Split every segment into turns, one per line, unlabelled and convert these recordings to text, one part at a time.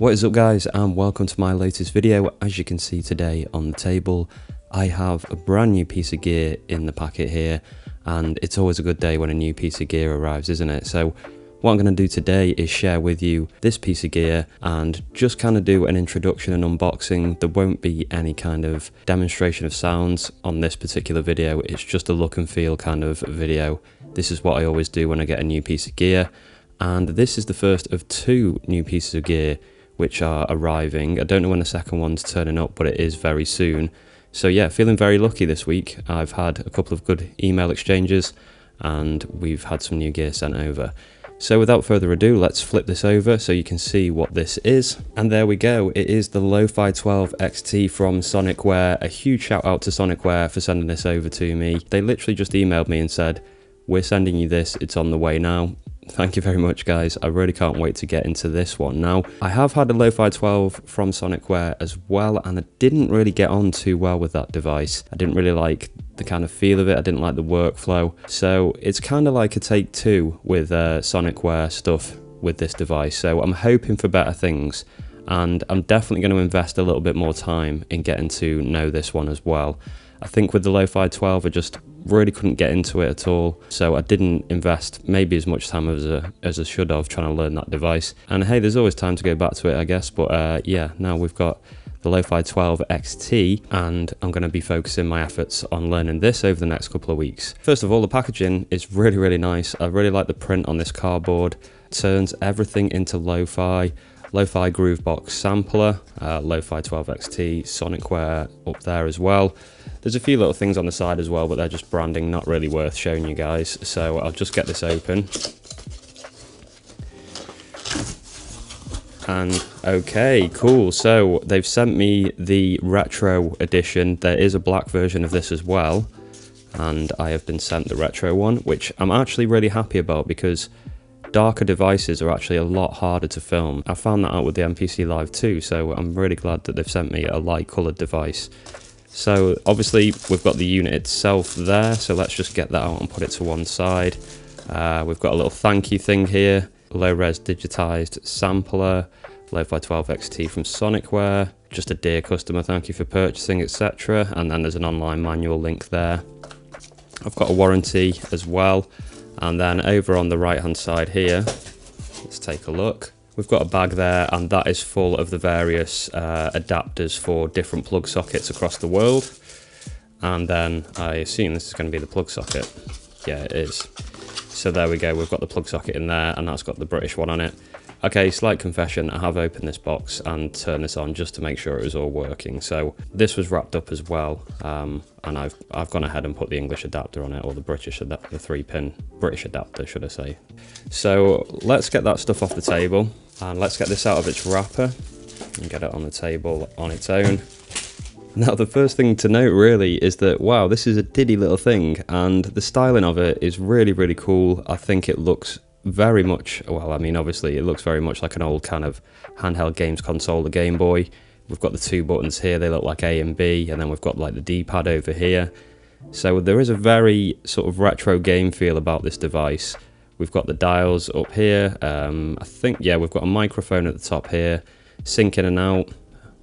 What is up guys, and welcome to my latest video. As you can see today on the table, I have a brand new piece of gear in the packet here, and it's always a good day when a new piece of gear arrives, isn't it? So what I'm going to do today is share with you this piece of gear and just kind of do an introduction and unboxing. There won't be any kind of demonstration of sounds on this particular video. It's just a look and feel kind of video. This is what I always do when I get a new piece of gear, and this is the first of two new pieces of gear which are arriving. I don't know when the second one's turning up, but it is very soon. So yeah, feeling very lucky this week. I've had a couple of good email exchanges and we've had some new gear sent over. So without further ado, let's flip this over so you can see what this is. And there we go, it is the LOFI-12 XT from Sonicware. A huge shout out to Sonicware for sending this over to me. They literally just emailed me and said, "We're sending you this, it's on the way now." Thank you very much guys, I really can't wait to get into this one. Now, I have had a LOFI-12 from Sonicware as well, and I didn't really get on too well with that device. I didn't really like the kind of feel of it, I didn't like the workflow. So it's kind of like a take two with Sonicware stuff with this device. So I'm hoping for better things, and I'm definitely going to invest a little bit more time in getting to know this one as well. I think with the LOFI-12 I just really couldn't get into it at all, so I didn't invest maybe as much time as I should have trying to learn that device. And hey, there's always time to go back to it, I guess. But yeah, now we've got the LOFI-12 XT, and I'm going to be focusing my efforts on learning this over the next couple of weeks. First of all, the packaging is really nice. I really like the print on this cardboard. It turns everything into lo-fi. Lo-fi Groovebox sampler, LOFI-12 XT, Sonicware up there as well. There's a few little things on the side as well, but they're just branding, not really worth showing you guys. So I'll just get this open. And okay, cool. So they've sent me the retro edition. There is a black version of this as well, and I have been sent the retro one, which I'm actually really happy about because darker devices are actually a lot harder to film. I found that out with the MPC Live 2, so I'm really glad that they've sent me a light coloured device. So obviously we've got the unit itself there, so let's just get that out and put it to one side. We've got a little thank you thing here, low-res digitised sampler, LOFI-12 XT from Sonicware, just a dear customer, thank you for purchasing, etc. And then there's an online manual link there. I've got a warranty as well. And then over on the right hand side here, let's take a look. We've got a bag there, and that is full of the various adapters for different plug sockets across the world. And then I assume this is going to be the plug socket. Yeah, it is. So there we go, we've got the plug socket in there, and that's got the British one on it. Okay, slight confession, I have opened this box and turned this on just to make sure it was all working. So this was wrapped up as well, and I've gone ahead and put the English adapter on it, or the British adapter, the 3-pin British adapter, should I say. So let's get that stuff off the table, and let's get this out of its wrapper and get it on the table on its own. Now, the first thing to note really is that, wow, this is a diddy little thing, and the styling of it is really cool. I think it looks very much, well, I mean, obviously it looks very much like an old kind of handheld games console, the Game Boy. We've got the two buttons here, they look like A and B, and then we've got like the D-pad over here. So there is a very sort of retro game feel about this device. We've got the dials up here, I think, yeah, we've got a microphone at the top here, sync in and out.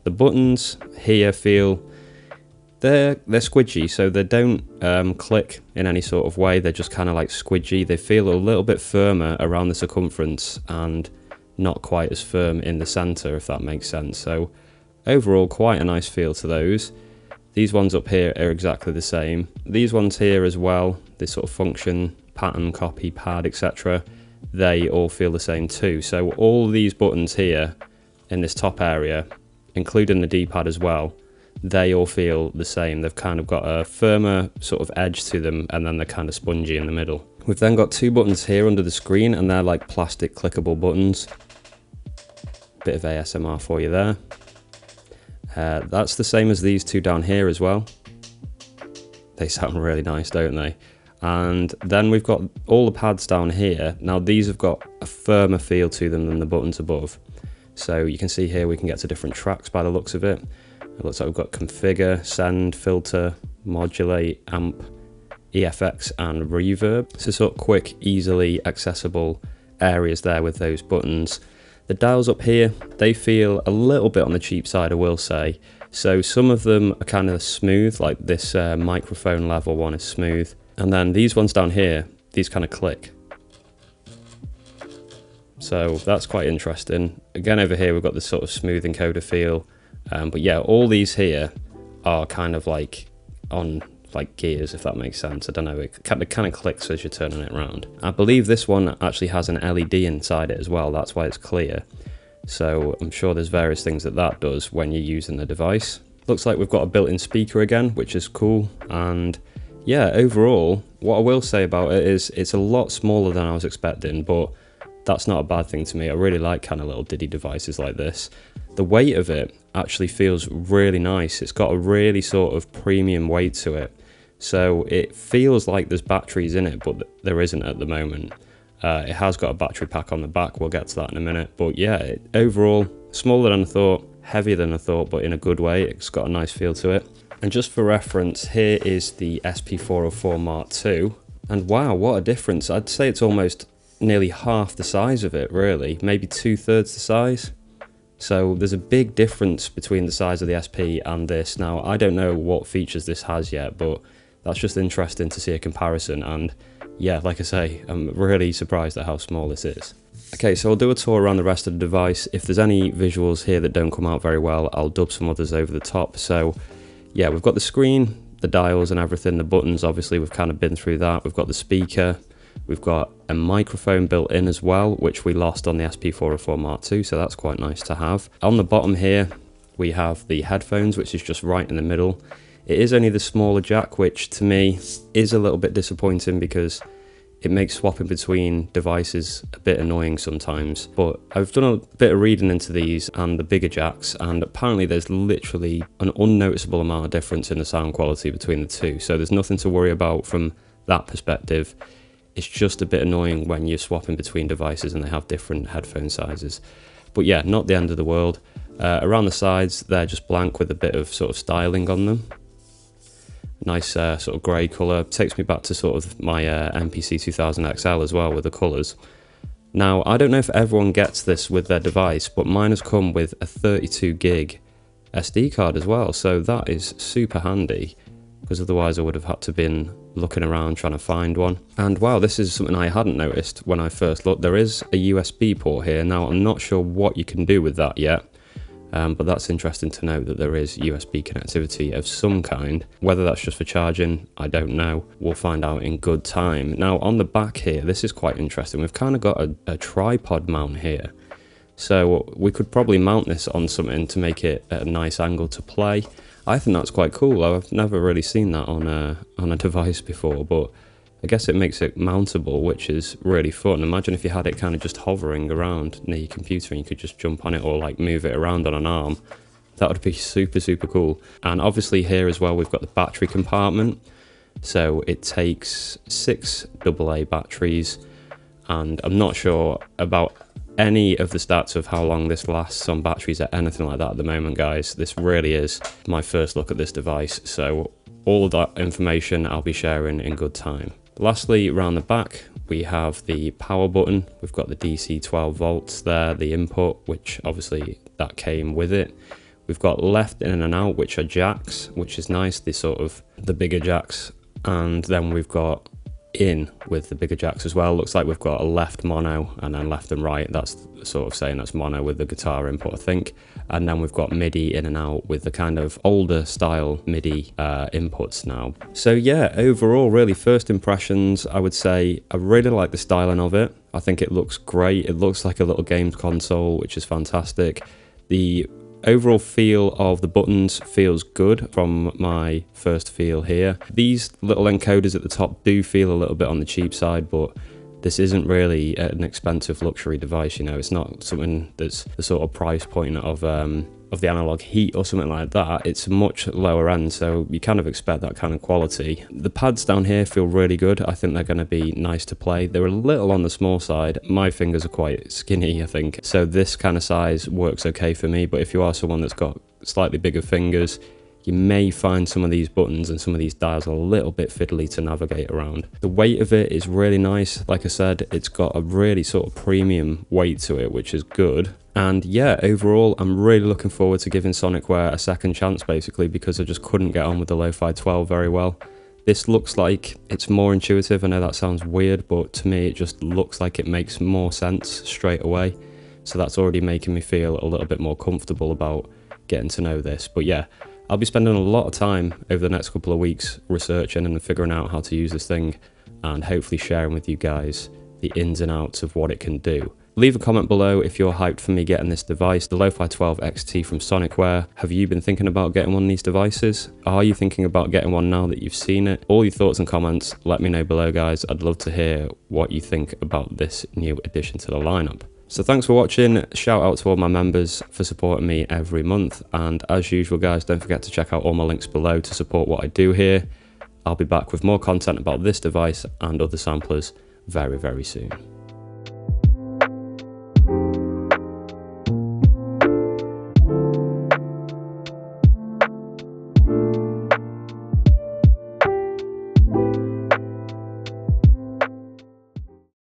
The buttons here feel, they're squidgy, so they don't click in any sort of way. They're just kind of like squidgy. They feel a little bit firmer around the circumference and not quite as firm in the center, if that makes sense. So overall, quite a nice feel to those. These ones up here are exactly the same. These ones here as well, this sort of function, pattern, copy, pad, etc. They all feel the same too. So all these buttons here in this top area, including the D-pad as well, they all feel the same. They've kind of got a firmer sort of edge to them, and then they're kind of spongy in the middle. We've then got two buttons here under the screen, and they're like plastic clickable buttons. Bit of ASMR for you there. That's the same as these two down here as well. They sound really nice, don't they? And then we've got all the pads down here. Now these have got a firmer feel to them than the buttons above. So you can see here we can get to different tracks by the looks of it. It looks like we've got configure, send, filter, modulate, amp, EFX and reverb. So sort of quick, easily accessible areas there with those buttons. The dials up here, they feel a little bit on the cheap side, I will say. So some of them are kind of smooth, like this microphone level one is smooth. And then these ones down here, these kind of click. So that's quite interesting. Again, over here, we've got this sort of smooth encoder feel. But yeah, all these here are kind of like on like gears, if that makes sense. I don't know, it kind of clicks as you're turning it around. I believe this one actually has an LED inside it as well. That's why it's clear. So I'm sure there's various things that does when you're using the device. Looks like we've got a built-in speaker again, which is cool. And yeah, overall, what I will say about it is it's a lot smaller than I was expecting, but that's not a bad thing to me. I really like kind of little diddy devices like this. The weight of it actually feels really nice. It's got a really sort of premium weight to it. So it feels like there's batteries in it, but there isn't at the moment. It has got a battery pack on the back. We'll get to that in a minute. But yeah, overall, smaller than I thought, heavier than I thought, but in a good way. It's got a nice feel to it. And just for reference, here is the SP404 Mark II. And wow, what a difference. I'd say it's almost nearly half the size of it, really. Maybe 2/3 the size. So there's a big difference between the size of the SP and this. Now, I don't know what features this has yet, but that's just interesting to see a comparison. And yeah, like I say, I'm really surprised at how small this is. Okay, so I'll do a tour around the rest of the device. If there's any visuals here that don't come out very well, I'll dub some others over the top. So yeah, we've got the screen, the dials and everything, the buttons, obviously we've kind of been through that. We've got the speaker, we've got a microphone built in as well, which we lost on the SP404 Mark II, so that's quite nice to have. On the bottom here, we have the headphones, which is just right in the middle. It is only the smaller jack, which to me is a little bit disappointing because it makes swapping between devices a bit annoying sometimes. But I've done a bit of reading into these and the bigger jacks, and apparently there's literally an unnoticeable amount of difference in the sound quality between the two. So there's nothing to worry about from that perspective. It's just a bit annoying when you're swapping between devices and they have different headphone sizes. But yeah, not the end of the world. Around the sides, they're just blank with a bit of sort of styling on them. Nice sort of grey colour. Takes me back to sort of my MPC 2000 XL as well with the colours. Now, I don't know if everyone gets this with their device, but mine has come with a 32 gig SD card as well. So that is super handy, because otherwise I would have had to been looking around trying to find one. And wow, this is something I hadn't noticed when I first looked. There is a USB port here. Now, I'm not sure what you can do with that yet. But that's interesting to know that there is USB connectivity of some kind. Whether that's just for charging, I don't know. We'll find out in good time. Now, on the back here, this is quite interesting. We've kind of got a tripod mount here. So we could probably mount this on something to make it at a nice angle to play. I think that's quite cool. I've never really seen that on a device before, but I guess it makes it mountable, which is really fun. Imagine if you had it kind of just hovering around near your computer and you could just jump on it or like move it around on an arm. That would be super, super cool. And obviously here as well, we've got the battery compartment. So it takes 6 AA batteries, and I'm not sure about any of the stats of how long this lasts on batteries or anything like that at the moment, guys. This really is my first look at this device. So all of that information I'll be sharing in good time. Lastly, around the back, we have the power button. We've got the DC 12 volts there, the input, which obviously that came with it. We've got left in and out, which are jacks, which is nice, the bigger jacks. And then we've got in with the bigger jacks as well. Looks like we've got a left mono and then left and right. That's sort of saying that's mono with the guitar input, I think. And then we've got MIDI in and out with the kind of older style MIDI inputs now. So yeah, overall, really first impressions, I would say I really like the styling of it. I think it looks great. It looks like a little games console, which is fantastic. The overall feel of the buttons feels good from my first feel here. These little encoders at the top do feel a little bit on the cheap side, but this isn't really an expensive luxury device, you know. It's not something that's the sort of price point of the analog heat or something like that. It's much lower end, so you kind of expect that kind of quality. The pads down here feel really good. I think they're going to be nice to play. They're a little on the small side. My fingers are quite skinny, I think, so this kind of size works okay for me. But if you are someone that's got slightly bigger fingers, you may find some of these buttons and some of these dials a little bit fiddly to navigate around. The weight of it is really nice. Like I said, it's got a really sort of premium weight to it, which is good. And yeah, overall, I'm really looking forward to giving Sonicware a second chance, basically, because I just couldn't get on with the LOFI-12 very well. This looks like it's more intuitive. I know that sounds weird, but to me, it just looks like it makes more sense straight away. So that's already making me feel a little bit more comfortable about getting to know this. But yeah, I'll be spending a lot of time over the next couple of weeks researching and figuring out how to use this thing, and hopefully sharing with you guys the ins and outs of what it can do. Leave a comment below if you're hyped for me getting this device, the LOFI-12 XT from Sonicware. Have you been thinking about getting one of these devices? Are you thinking about getting one now that you've seen it? All your thoughts and comments, let me know below, guys. I'd love to hear what you think about this new addition to the lineup. So thanks for watching. Shout out to all my members for supporting me every month. And as usual, guys, don't forget to check out all my links below to support what I do here. I'll be back with more content about this device and other samplers very, very soon.